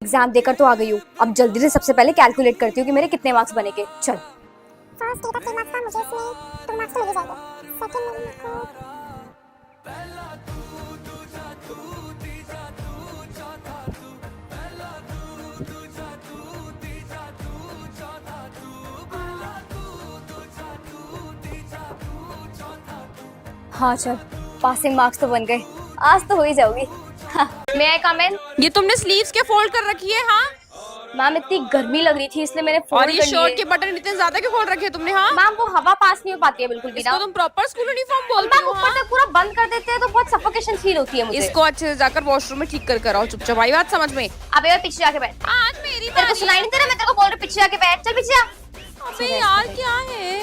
Exam देकर तो आ गई हूँ, अब जल्दी से सबसे पहले कैलकुलेट करती हूँ कि मेरे कितने मार्क्स बनेंगे। चल फर्स्ट डे का 3 मार्क्स था, मुझे इसमें 2 मार्क्स तो लगे जाएंगे। सेकंड में मेरे को हाँ चल, पासिंग मार्क्स तो बन गए, आज तो हो ही जाओगी। मैं आई कम इन? ये तुमने स्लीव्स के फोल्ड कर रखी है? हाँ मैम इतनी गर्मी लग रही थी इसलिए मैंने और फोल्ड ये कर लिए। शर्ट के बटन इतने ज्यादा क्यों खोल रखे हैं तुमने? हाँ मैम वो हवा पास नहीं हो पाती है बिल्कुल भी ना। इसको तुम प्रॉपर स्कूल यूनिफॉर्म बोलते मैम हो? ऊपर हाँ? तक पूरा बंद कर देते हैं तो बहुत सफोकेशन फील होती है मुझे। इसको अच्छे से जाकर वॉशरूम में ठीक कर आओ चुपचाप। आई बात समझ में? अबे यार पीछे आके बैठ। आज मेरी तेरे को सुनाई नहीं दे रहा? मैं तेरे को बोल रही हूँ पीछे आके बैठ। चल पीछे आ। अबे यार क्या है?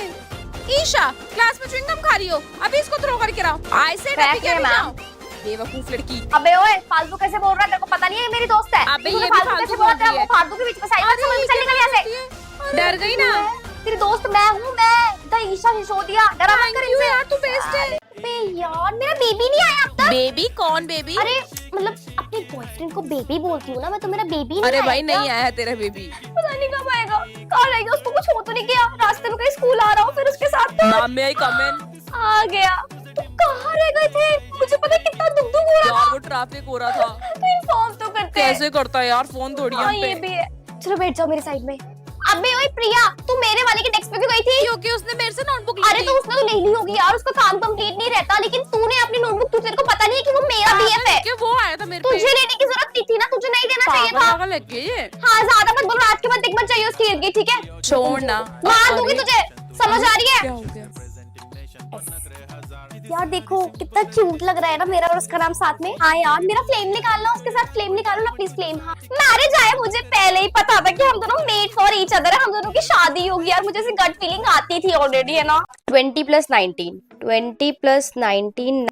ईशा क्लास में च्युइंगम खा रही हो, अभी इसको थ्रो करके लाओ। आई सेड अभी क्या मैम। बेवकूफ लड़की। अबे ओए फालतू कैसे बोल रहा है? तेरे को पता नहीं है ये मेरी दोस्त है। अबे तूने ये भी फालतू कैसे फालतू बोल बोल रहा रही है? है। वो फालतू के बीच में साइड में समझ में चल निकल यहाँ से। डर गई ना? तेरी दोस्त मैं हूँ, मैं द ईशा सिसोदिया। डरा मत कर इनसे। यार तू बेस्ट है। अबे यार मेरा बेबी नहीं आया अब तक। बेबी? कौन बेबी? अरे मतलब अपने बॉयफ्रेंड को बेबी बोलती हूँ ना मैं, तो मेरा बेबी नहीं अरे आया भाई क्या? नहीं आया है तेरा बेबी। पता नहीं कब आएगा, कहाँ रहेगा? उसको कुछ हो तो नहीं गया? रास्ते में कहीं स्कूल आ रहा हो फिर उसके साथ तो मैम में आई कम इन? आ गया। तुम कहाँ रह गए थे? मुझे पता है कितना दुख दुख हो रहा यार था। वो ट्रैफिक हो रहा था। तो इन्फॉर्म तो करते। कैसे करता है यार फोन थोड़ी हाँ हम ये पे। भी है। चलो बैठ जाओ मेरे साइड में। अबे ओए प्रिया, तू मेरे वाले के डेस्क पे क्यों गई थी? क्योंकि उसने मेरे से नोटबुक ली अरे थी। तो उसने तो ले ली होगी यार, उसका काम कंप्लीट नहीं रहता। लेकिन तूने अपनी नोटबुक, तू तेरे को पता नहीं है कि वो मेरा बीएफ है। कि वो आया था मेरे पे। तुझे लेने की जरूरत नहीं थी ना, तुझे नहीं देना चाहिए था। पागल है क्या ये? हाँ ज्यादा मत बोलो, आज के बाद दिख मत चाहिए उसकी इर्द गिर्द, ठीक है? छोड़ ना। मार दूंगी तुझे, समझ आ रही है? क्या हो गया? यार देखो कितना क्यूट लग रहा है ना मेरा और उसका नाम साथ में। हाँ यार मेरा फ्लेम निकालना, उसके साथ फ्लेम निकालो ना प्लीज। फ्लेम हाँ मैरिज आया, मुझे पहले ही पता था कि हम दोनों मेड फॉर ईच अदर है, हम दोनों की शादी होगी यार। मुझे ऐसी गट फीलिंग आती थी ऑलरेडी, है ना। 20 + 19, 20 + 19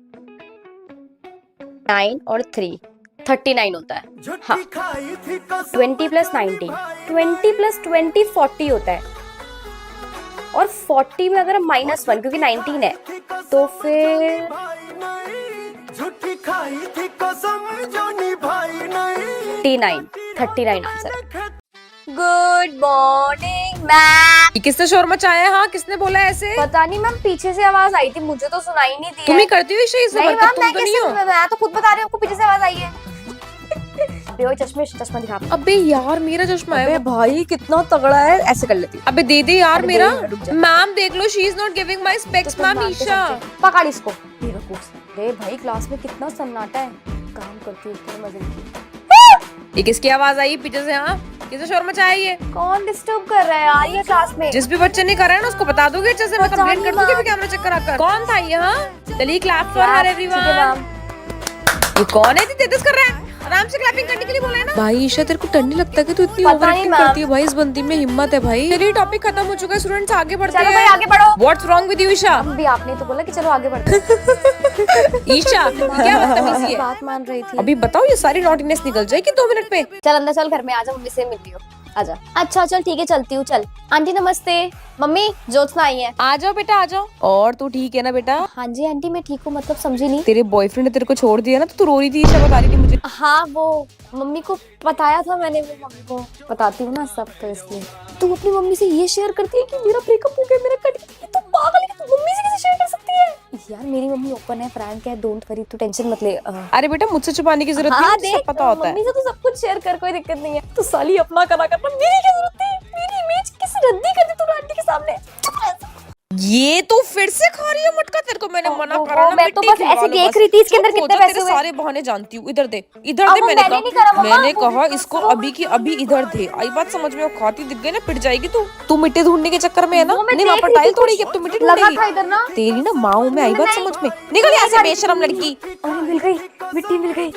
9 और 3 39 होता है। हाँ 20 + 19, 20 + 20 40 होता है। और 40 में अगर हम -1 क्योंकि 19 है तो फिर 39 आंसर। Good morning ma'am. ये किसने शोर मचाया है? हाँ किसने बोला ऐसे? पता नहीं मैम, पीछे से आवाज आई थी, मुझे तो सुनाई नहीं दी। तुम ही करती हो इसे नहीं मैम, बरकत, तुम मैं तो नहीं हो। कैसे? मैं तो खुद बता रही हूँ आपको, पीछे से आवाज आई है। बेओ चश्मा दिखा। अबे यार मेरा चश्मा है। भाई कितना तगड़ा है, ऐसे कर लेती हूँ। अबे दे दे यार अरे मेरा। दे, रुक जा। मैम देख लो, she is not giving my specs ma'am. Isha पकड़ इसको। अरे भाई क्लास में कितना सन्नाटा है, काम करती हूँ इतने मजे की। ये किसकी आवाज आई पीछे से? हाँ किसने शोर मचाया ये? कौन डिस्टर्ब कर रहा है यार ये क्लास में? जिस भी बच्चे ने करा है ना उसको बता दोगे अच्छे से, मैं पता कंप्लेंट नहीं कर दूंगी मैम। फिर कैमरा चेक करा कर। कौन था ये? हाँ चलिए clap for her everyone. Ma'am ये कौन है? तेजस कर रहा है। आराम से क्लैपिंग करने के लिए बोला है ना। भाई ईशा तेरे को डर नहीं लगता कि तू इतनी पता ओवर नहीं एक्टिंग मैम। करती है? भाई इस बंदी में हिम्मत है भाई। चलिए टॉपिक खत्म हो चुका है, स्टूडेंट्स आगे बढ़ते हैं। चलो भाई आगे बढ़ो। What's wrong with you Isha? अभी आपने तो बोला कि चलो आगे बढ़ते हैं। ईशा क्या बदतमीजी है? बात मान रही थी। अभी बताओ ये सारी नॉटीनेस निकल जाएगी 2 मिनट में। चल अंदर चल, घर में आजा, मम्मी से मिलती हो। आजा। अच्छा चल ठीक है, चलती हूँ। चल आंटी नमस्ते। मम्मी ज्योत्सना आई है। आ जाओ बेटा आ जाओ। और तू ठीक है ना बेटा? हाँ जी आंटी मैं ठीक हूँ, मतलब समझी नहीं। तेरे बॉयफ्रेंड ने तेरे को छोड़ दिया ना तो तू रो रही थी, ईशा बता रही थी मुझे। हाँ वो मम्मी को बताया था मैंने, वो मम्मी को बताती हूँ ना सब, तो इसलिए। तू अपनी मम्मी से ये शेयर करती है कि मेरा ब्रेकअप हो गया, मेरा कट गया? तू पागल है कि तू मम्मी से कैसे शेयर कर सकती है? यार मेरी मम्मी ओपन है, फ्रैंक है, डोंट वरी, तू टेंशन मत ले। अरे बेटा मुझसे छुपाने की जरूरत नहीं हाँ है, मुझे सब देख पता होता है। मम्मी से तो सब कुछ शेयर कर, कोई दिक्कत नहीं है। तू साली अपना करा कर, मेरी क्या जरूरत थी? मेरी इमेज किसी रद्दी कर दी तूने आंटी के सामने। ये तो फिर से खा रही है मटका? तेरे को मैंने मना ओहो, करा ना। मैं तो मिट्टी बस खिलवा ऐसे लो देख बस। रही थी इसके अंदर चुप हो कितने जा, पैसे तेरे हुए। सारे बहाने जानती हूँ। इधर दे, इधर अब दे। वो मैंने मैंने नहीं करा कहा, मम्मा, मैंने वो कहा इसको अभी की अभी इधर दे। आई बात समझ में? वो खाती दिख गई ना पिट जाएगी तू मिट्टी ढूंढने के चक्कर में है ना। वो मैं नहीं वहाँ देख पर रही टाइल थी, तोड़ी कुछ अब तू मिट्टी लगा ढूंढेगी। था इधर ना। तेरी ना माँ में आई बात नहीं, समझ में। निकल यहाँ से बेशरम लड़की। अरे मिल गई, मिट्टी मिल गई।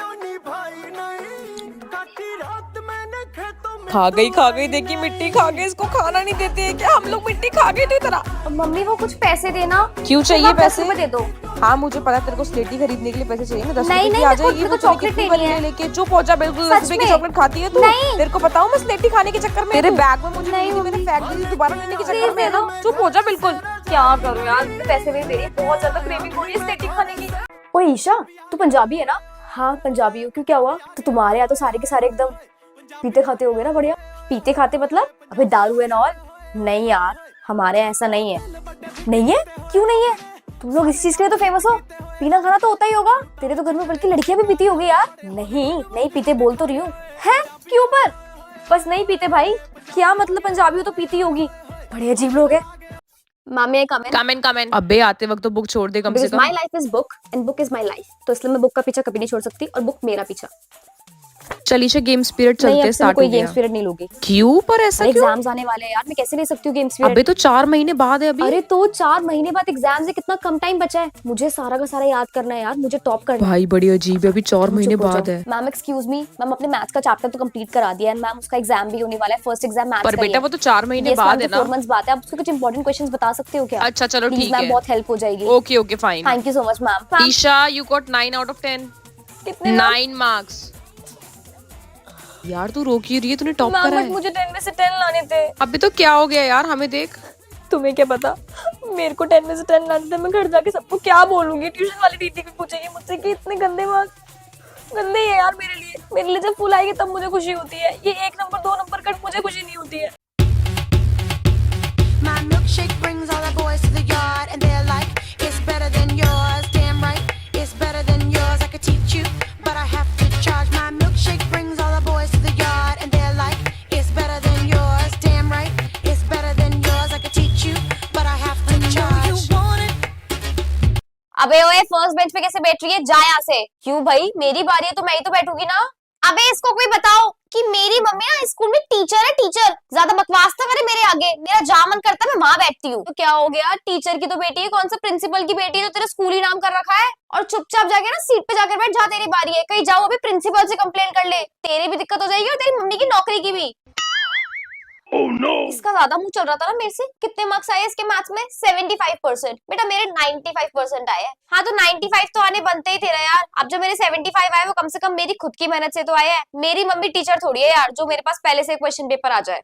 खा गई देखी मिट्टी खा गई। इसको खाना नहीं देते हैं क्या हम लोग? मिट्टी खा गई तो तरह। मम्मी वो कुछ पैसे देना। क्यों चाहिए सिर्फ 10 पैसे? रुपए दे दो। हाँ मुझे पता है तेरे को स्लेटी खरीदने के लिए पैसे चाहिए ना। 10 नहीं, रुपए की नहीं, आ मेरे को जाएगी। तो वो चॉकलेट कितनी लेनी बनी है। लेके चुप हो जा बिल्कुल। 10 सच रुपए की में? चॉकलेट खाती है तू? नहीं। तेरे को बताऊं मैं स्लेटी खाने के चक्कर में तेरे बैग में मुझे नहीं, नहीं मैंने फेंक दी थी दोबारा लेने के चक्कर प्लीज में दे ना। दो। चुप हो जा बिल्कुल। क्या करूं यार, पैसे भी दे रही, बहुत ज्यादा क्रेविंग हो रही है स्टेटिक खाने की। ओए ईशा तू पंजाबी है ना? हाँ पंजाबी हूँ। क्यों क्या हुआ? तो तुम्हारे यहाँ तो सारे के सारे एकदम पीते खाते हो गए ना बढ़िया। पीते खाते मतलब अबे दारू एंड ऑल? नहीं यार, हमारे यहाँ ऐसा नहीं है। नहीं है? क्यों नहीं है? तुम लोग इस चीज के लिए तो फेमस हो, पीना खाना तो होता ही होगा। तेरे तो घर में बल्कि लड़कियां भी पीती होगी यार। नहीं नहीं पीते बोल तो रही हूँ। है क्यों पर? बस नहीं पीते भाई। क्या मतलब, पंजाबी हो तो पीती होगी। बड़े अजीब लोग हैं। मामी कमेंट। अबे आते वक्त तो बुक छोड़ दे कम से कम। My life is book and book is my life, तो इसलिए मैं बुक का पीछा कभी नहीं छोड़ सकती और बुक मेरा पीछा। चल ईशा गेम स्पिरिट नहीं, चलते अब से मैं स्टार्ट कोई हो गेम गया। स्पिरिट नहीं लूंगी। क्यों पर ऐसा क्यों? एग्जाम्स आने वाले हैं यार, मैं कैसे ले सकती हूँ गेम स्पिरिट? अबे तो 4 महीने बाद है अभी। अरे तो 4 महीने बाद एग्जाम से कितना कम टाइम बचा है। मुझे सारा का सारा याद करना है यार, मुझे टॉप करना है। भाई बड़ी अजीब है, अभी 4 महीने बाद है। मैम एक्सक्यूज मी, मैम अपने मैथ्स का चैप्टर तो कंप्लीट करा दिया है मैम, उसका एग्जाम भी होने वाला है, फर्स्ट एग्जाम मैथ्स पर का ही बेटा है। वो तो 4 महीने बाद है ना। 4 मंथ्स बाद है। आप उसके कुछ इंपॉर्टेंट क्वेश्चंस बता सकते हो क्या? अच्छा चलो प्लीज ठीक मैम, है। बहुत हेल्प हो जाएगी। Okay okay fine. Thank you so much ma'am. Isha you got 9 out of 10। कितने 9 मार्क्स। यार तू रो क्यों रही है? तूने टॉप करा है। मुझे 10 में से 10 लाने थे। अबे तो क्या हो गया यार, हमें देख। तुम्हें क्या पता, मेरे को 10 में से 10 लाने थे। मैं घर जाके सबको क्या बोलूंगी? ट्यूशन वाली दीदी भी पूछेगी मुझसे कि इतने गंदे मार्क्स। गंदे ही है यार मेरे लिए। मेरे लिए जब फुल आएगी तब मुझे खुशी होती है। ये 1 नंबर 2 नंबर कट मुझे खुशी नहीं होती है। My milkshake brings all the boys to the yard, and they're like, it's better than yours. Damn right, it's better than yours. I could teach you, but I have to charge. My milkshake brings all the boys to the yard, and they're like, it's better than yours. Damn right, it's better than yours. I could teach you, but I have to charge. You want it? अबे ओए, first bench पे कैसे बैठ रही है? जा यहाँ से। क्यों भाई, मेरी बारी है तो मैं ही तो बैठूंगी ना। अबे इसको कोई बताओ कि मेरी मम्मी ना स्कूल में टीचर है, टीचर। ज्यादा बकवास ना करे मेरे आगे। मेरा जा मन करता है मैं वहां बैठती हूँ। तो क्या हो गया, टीचर की तो बेटी है, कौन सा प्रिंसिपल की बेटी है तो तेरा स्कूल ही नाम कर रखा है। और चुपचाप जाके ना सीट पे जाकर बैठ, जा तेरी बारी है। कहीं जाओ अभी प्रिंसिपल से कंप्लेन कर ले, तेरी भी दिक्कत हो जाएगी और तेरी मम्मी की नौकरी की भी। Oh no! इसका ज्यादा मुंह चल रहा था ना मेरे से। कितने मार्क्स आए इसके मैथ्स में? 75%। बेटा मेरे 95% आए हैं। हाँ तो 95 तो आने बनते ही थे ना यार। अब जो मेरे 75 आए वो कम से कम मेरी खुद की मेहनत से तो आए हैं। मेरी मम्मी टीचर थोड़ी है यार जो मेरे पास पहले से क्वेश्चन पेपर आ जाए।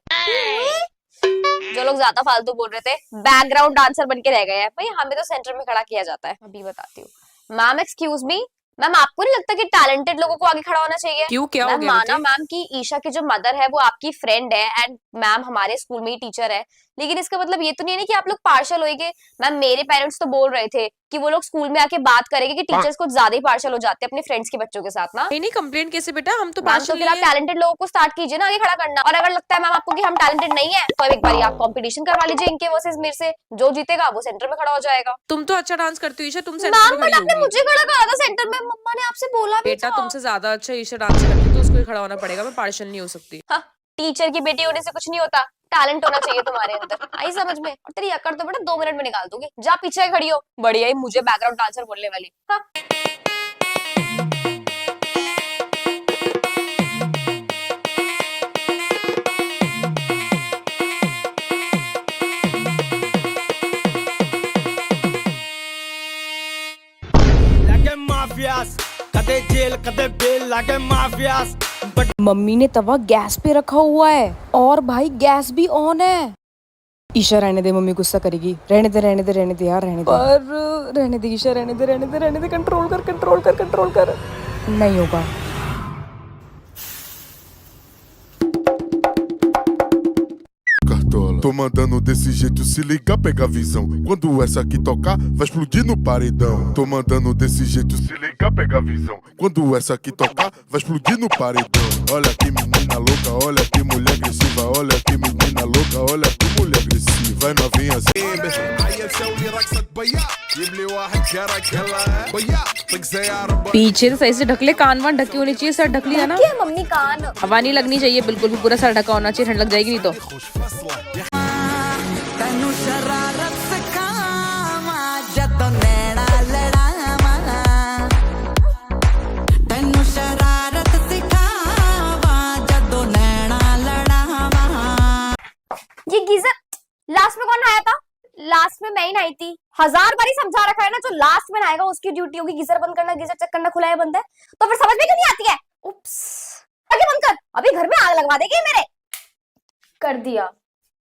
जो लोग ज्यादा फालतू बोल रहे थे बैकग्राउंड डांसर बन के रह गए हैं भाई, हमें तो सेंटर में खड़ा किया जाता है। अभी बताती हूँ। मैम एक्सक्यूज मी, मैम आपको नहीं लगता कि टैलेंटेड लोगों को आगे खड़ा होना चाहिए? क्यों, क्या हो गया? माना मैम की ईशा की जो मदर है वो आपकी फ्रेंड है एंड मैम हमारे स्कूल में ही टीचर है, लेकिन इसका मतलब ये तो नहीं है ना कि आप लोग पार्शल होइगे। मैम मेरे पेरेंट्स तो बोल रहे थे कि वो लोग स्कूल में आके बात करेंगे कि टीचर्स कुछ ज्यादा ही पार्शल हो जाते हैं अपने फ्रेंड्स के बच्चों के साथ ना। नहीं कंप्लेंट कैसे बेटा, हम तो मैम तो पार्शल फिर आप टैलेंटेड लोगों को स्टार्ट कीजिए ना आगे खड़ा करना। और अगर लगता है मैम आपको कि हम टैलेंटेड नहीं है तो एक बार आप कंपटीशन करवा लीजिए इनके वर्सेस मेरे से। जो जीतेगा वो सेंटर में खड़ा हो जाएगा। तुम तो अच्छा डांस करती हो ईशा, तुम सेंटर मैम में खड़ी बट आपने होगी। मुझे खड़ा करा था सेंटर में, मम्मा ने आपसे बोला भी बेटा था। तुमसे ज्यादा अच्छा ईशा डांस करती है तो उसको ही खड़ा होना पड़ेगा, मैं पार्शल नहीं हो सकती। हाँ, टीचर की बेटी होने से कुछ नहीं होता, टैलेंट होना चाहिए तुम्हारे अंदर। आई समझ में? और तेरी अकड़ तो बेटा 2 मिनट में निकाल दूंगी। जा पीछे खड़ी हो। बढ़िया ही मुझे बैकग्राउंड डांसर बोलने वाली। हाँ। लागे माफियास, कदे जेल कदे बेल, लागे माफियास। बट मम्मी ने तवा गैस पे रखा हुआ है और भाई गैस भी ऑन है। ईशा रहने दे, मम्मी गुस्सा करेगी। रहने दे रहने दे रहने दे यार, रहने दे। पर रहने दे ईशा, रहने दे रहने दे रहने दे। कंट्रोल कर कंट्रोल कर कंट्रोल कर। नहीं होगा। Cartola. Tô mandando desse jeito, se liga, pega a visão. Quando essa aqui tocar, vai explodir no paredão. Tô mandando desse jeito, se liga, pega a visão. Quando essa aqui tocar, vai explodir no paredão. Olha que menina louca, olha que mulher agressiva. Olha que menina louca, olha que mulher agressiva. Vai novinha पीछे से सही से ढकले, कान वान ढकी होनी चाहिए, sir ढक लिया ना। क्या मम्मी कान? हवा नहीं लगनी चाहिए बिल्कुल भी, पूरा सर ढका होना चाहिए, ठंड लग जाएगी नहीं तो। तैनू शरारत सिखावा जदों नैना लड़ावा। तैनू शरारत सिखावा जदों नैना लड़ावा। ये गीजर लास्ट में कौन नहाया था? लास्ट में मैं ही नहाई थी। 1000 बार ही समझा रखा है ना, जो लास्ट में नहाएगा उसकी ड्यूटी होगी गीजर बंद करना, गीजर चेक करना खुला है बंद है। तो फिर समझ में क्यों नहीं आती है? उप्स, आगे बंद कर, अभी घर में आग लगवा देगी मेरे। कर दिया।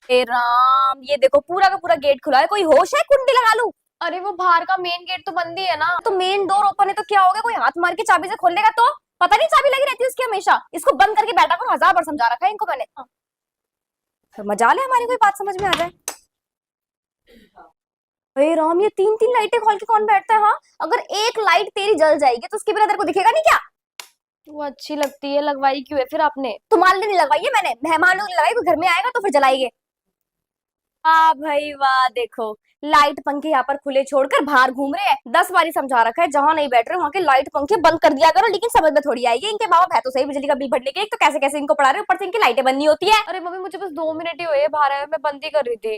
ए राम, ये देखो पूरा का पूरा गेट खुला है, कोई होश है? कुंडी लगा लूं? अरे वो बाहर का मेन गेट तो बंद ही है ना। तो मेन डोर ओपन है तो क्या हो गया? कोई हाथ मार के चाबी से खोल लेगा तो? पता नहीं चाबी लगी रहती है उसकी हमेशा। इसको बंद करके बैठा करो, 1000 बार समझा रखा है इनको मैंने। फिर मजा ले हमारी कोई बात समझ में आ जाए। अरे राम, ये 3-3 लाइटें खोल के कौन बैठता है? हाँ, अगर एक लाइट तेरी जल जाएगी तो उसके बिना तेरे को दिखेगा नहीं क्या? वो अच्छी लगती है, लगवाई क्यों है फिर आपने? तुम्हारे लिए नहीं लगवाई है मैंने, मेहमानों के लिए लगाई, कोई घर में आएगा तो फिर जलाएंगे। हाँ भाई वाह, देखो लाइट पंखे यहाँ पर खुले छोड़कर बाहर घूम रहे हैं। 10 बारी समझा रखा है, जहां नहीं बैठ रहे वहां के लाइट पंखे बंद कर दिया करो, लेकिन समझ में थोड़ी आएगी। इनके बाप है तो सही बिजली का बिल भरने के, एक तो कैसे कैसे इनको पढ़ा रहे, ऊपर से इनकी लाइटें बंद नहीं होती है। अरे मम्मी मुझे बस 2 मिनट ही हुए बाहर आए, मैं बंद ही कर रही थी।